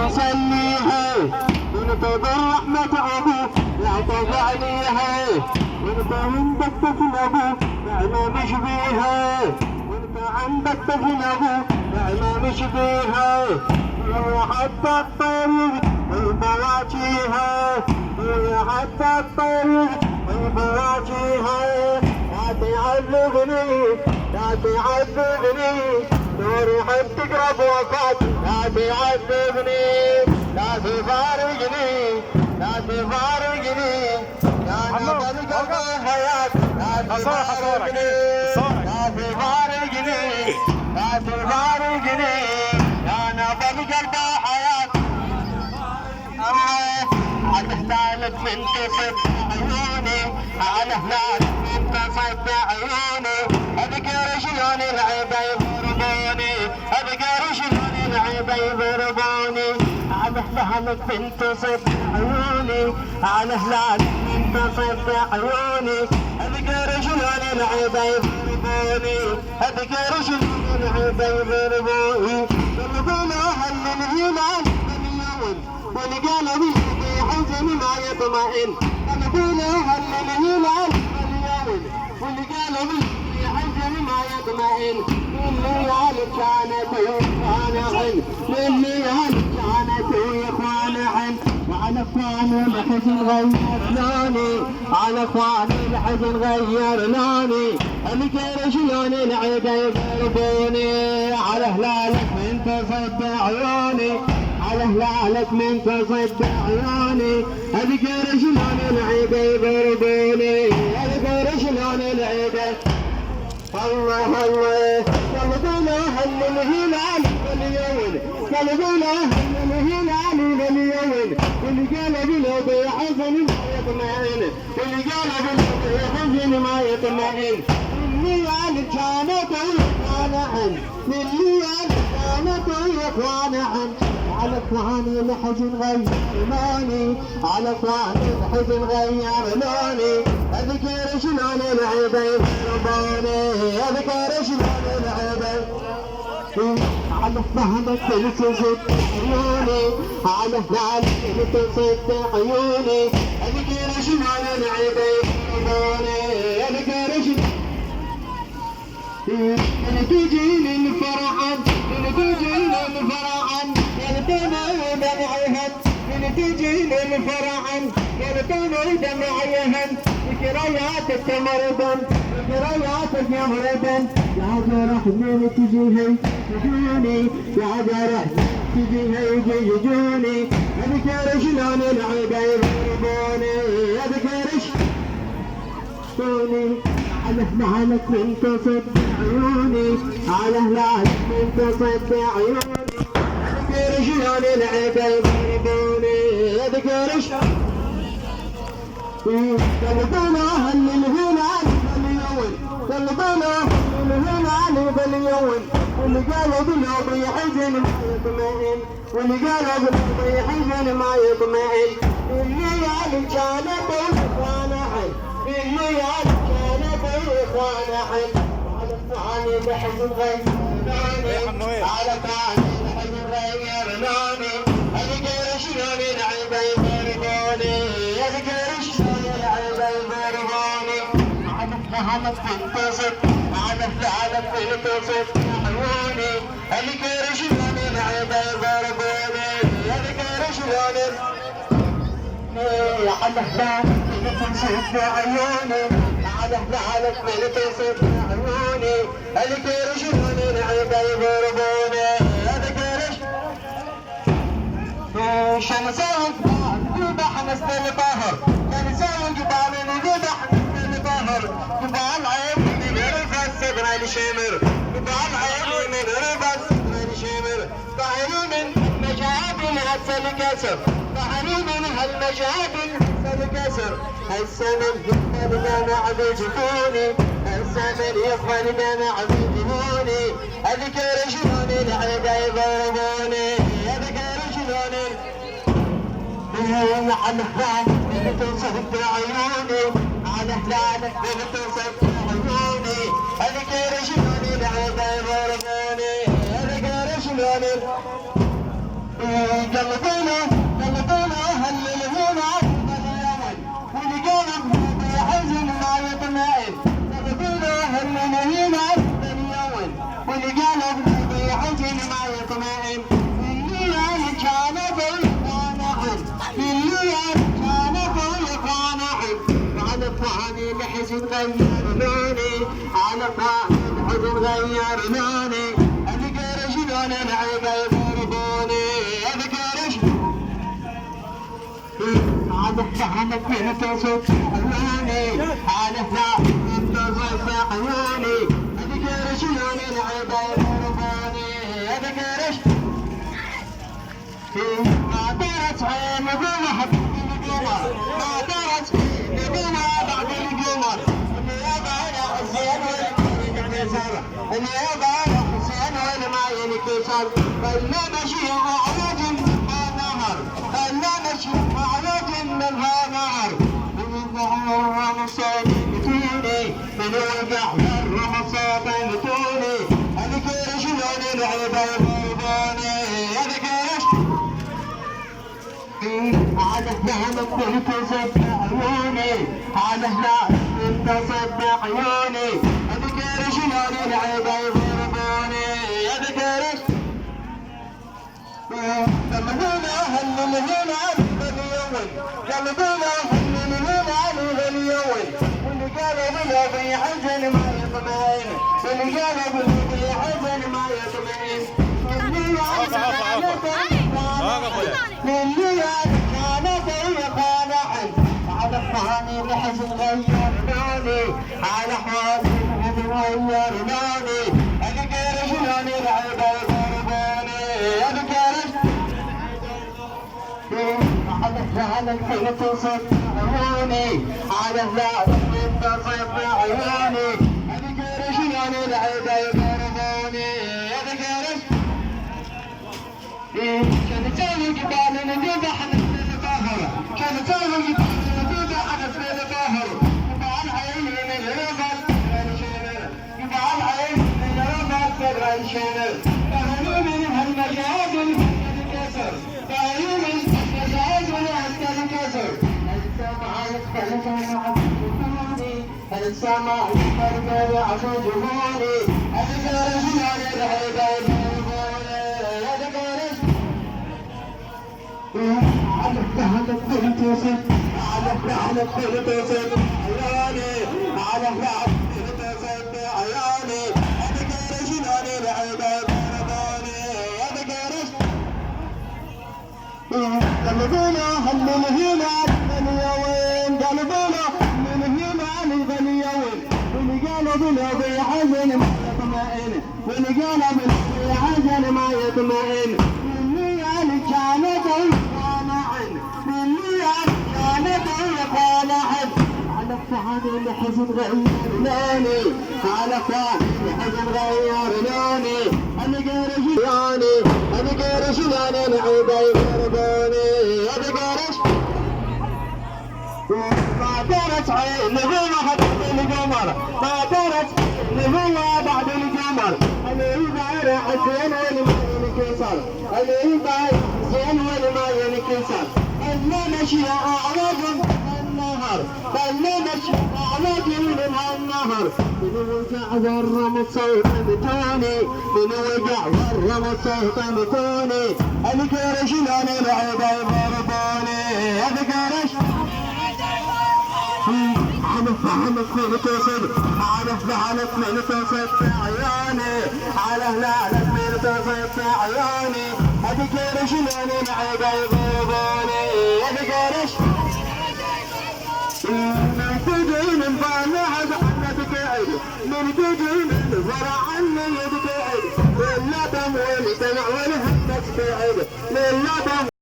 يصليها ونطيب رحمة أبوه يعطف عليها وانت عندك طفل أبوه نعمة مش بيها وانت عندك طفل أبوه نعمة مش بيها حتى الطريق بواجيها حتى الطريق بواجيها لا تعذبني لا تعذبني تروح تقرب وفاتي لا تعذبني لا تفارقني لا تفارقني يا نبض قلب حياتي لا تفارقني لا تفارقني لا تفارقني يا نبض قلب حياتي هتحتاج من تصد عيوني على هلال من تصد عيوني اذكر شلون العيبه يضربوني اذكر شلون العيبه يضربوني على هلالك من تصد عيوني على هلال من تصد عيوني اذكر شلون العيبه يضربوني اذكر شلون العيبه يضربوني يضربونه هل الهلال والقلب حزن ما يطمئن انا بقوله هل الهلال اليوم والقلب حزن ما يطمئن الليال كانت يخانعن الليال كانت يخانعن وعلى اخواني الحزن غير لوني على اخواني الحزن غير لوني اذكر شلون العيبه يضربوني على هلالك من تصد عيوني على هلالك من تصد عيوني اذكر شلون العيبه يضربوني اذكر شلون العيبه الله الله قلبنا هل الهلال واليوم قلبنا هل الهلال واليوم والقلب لو بحزن ما يطمئن والقلب لو بحزن ما يطمئن الليالي كانت يخانعن الليالي كانت يخانعن على اخواني الحزن غير لوني على اخواني الحزن غير لوني اذكر شلون العيبه يضربوني اذكر شلون العيبه على فهمك تصد عيوني على هلالك تصد عيوني اذكر شلون العيبه يضربوني اذكر شلون تجيني الفرحان تجيني الفرحان يلتمي دمعيهن تجيني الفرحان يلتمي دمعيهن ذكرياتك تمرضن ذكرياتك يمرضن يا جرح من تجيهي تجوني يا جرح تجيهي يجوني اذكر شلون العيبه يضربوني اذكر شلون على هلالك من تصد عيوني على هلالك من تصد عيوني اذكر شلون العيبه يضربوني اذكر قلبنا هل الهلال باليوم قلبنا هل الهلال باليوم والقلب لو بيحزن ما يطمئن والقلب لو بيحزن ما يطمئن الليالي كانت يخانعن الليالي كانت يخانعن على الثاني بحزن غير لوني على الثاني بحزن غير لوني اذكر شلون العيبه يضربوني اذكر شلون العيبه يضربوني على هلالك تنتصر على هلالك تنتصر عيوني اذكر شلون العيبه يضربوني اذكر شلون على هلالك تنتصر عيوني على هلالك تنتصر عيوني اذكر شلون العيبه يضربوني اذكر شمسان ذبح نسل الطاهر شمسان جبال ذبح نسل الطاهر جبال عين من رفع الصدر الشمر جبال عين من رفع الصدر الشمر طعنوا من مجابل هسه الكسر طعنوا من هالمجابل هسه الكسر السمن يفضل دمع بجفوني السمن يفضل دمع بجفوني اذكر شلون العيبه يضربوني اذكر شلون على هلالك تصد عيوني على هلالك تصد عيوني اذكر شلون العيبه يضربوني اذكر شلون قلبونا هللونا عقب اليمن والقلب بحزن ما يطمئن قلبونا هللونا عقب اليمن والقلب بحزن ما يطمئن الليل كان بالقانعن الليل كان بالقانعن على الطعن الحزن غير لوني على الطعن الحزن غير لوني أذكر شلون العيب يضربوني أذكر على الطعن تصف عيوني على الطعن تصف عيوني أذكر شلون العيب يضربوني أذكر ما دارت عين نقومها بالقمر ما دارت نقومها بعد القمر النيابة على حسين والمعين يسار النيابة على حسين والمعين يسار خلنا نمشي أعراض منها نهر خلنا نمشي أعراض منها نهر من الظهر رمصان بتوني من وقع الرمصان بتوني أذكر شلون العيبة يضربوني أذكر على هناك انتصب عيوني على هناك انتصب عيوني اذكر شلون العيبه يضربوني اذكر قلبونا هللونا عقب اليمن قلبونا هللونا عقب اليمن واللي قالوا بلوبي حزن ما يطمئن واللي قالوا بلوبي حزن ما يطمئن للي كانت يقانعن على الطعن الحزن غير لوني على حالي الحزن غير لوني اذكر شلون العيب يضربوني اذكر على الحين تصف عيوني على الحين تصف عيوني اذكر شلون العيب يضربوني اذكر كان تساوي جبال نذبح نسل طاهر كان تساوي جبال نذبح نسل طاهر يبقى العين من الربط الشمال يبقى العين من الربط الشمال فهلوا من هالمجاهد الكسر فهلوا من المجاهد الكسر السماء يقرب يعصي جمالي أذكر شلون العيب على الكل تصف على الكل تصف عياني على الكل تصف عياني أذكر شلون العيب يضربوني أذكر قلبونا هللونا عقب اليمن قلبونا هللونا عقب اليمن واللي قالوا بلوبي حزن ما يطمئن واللي قالوا بلوبي حزن ما يطمئن كانت يقانعن باللي كانت يقانعن على الطعن الحزن غير لوني على الطعن الحزن غير لوني اذكر شلوني اذكر شلون العيب يضربوني اذكر ما دارت عين نقومها بعد القمر ما دارت نقومها بعد القمر اللي يبعر حسين والمعين كسر اللي يبعر حسين والمعين كسر خلنا نمشي اعراض النهر خلنا نمشي اعراض منها النهر من وقع والرمص صوتمتوني من وقع والرمص صوتمتوني اذكر شلون العيب يضربوني اذكر على الكل تصف على الكل تصف عياني على الكل تصف عياني اذكر شلون العيب يضربوني اذكر من تجي من ضالعها عنك تقعد من تجي من زرع عني تقعد للندم والدمع والهمة تقعد للندم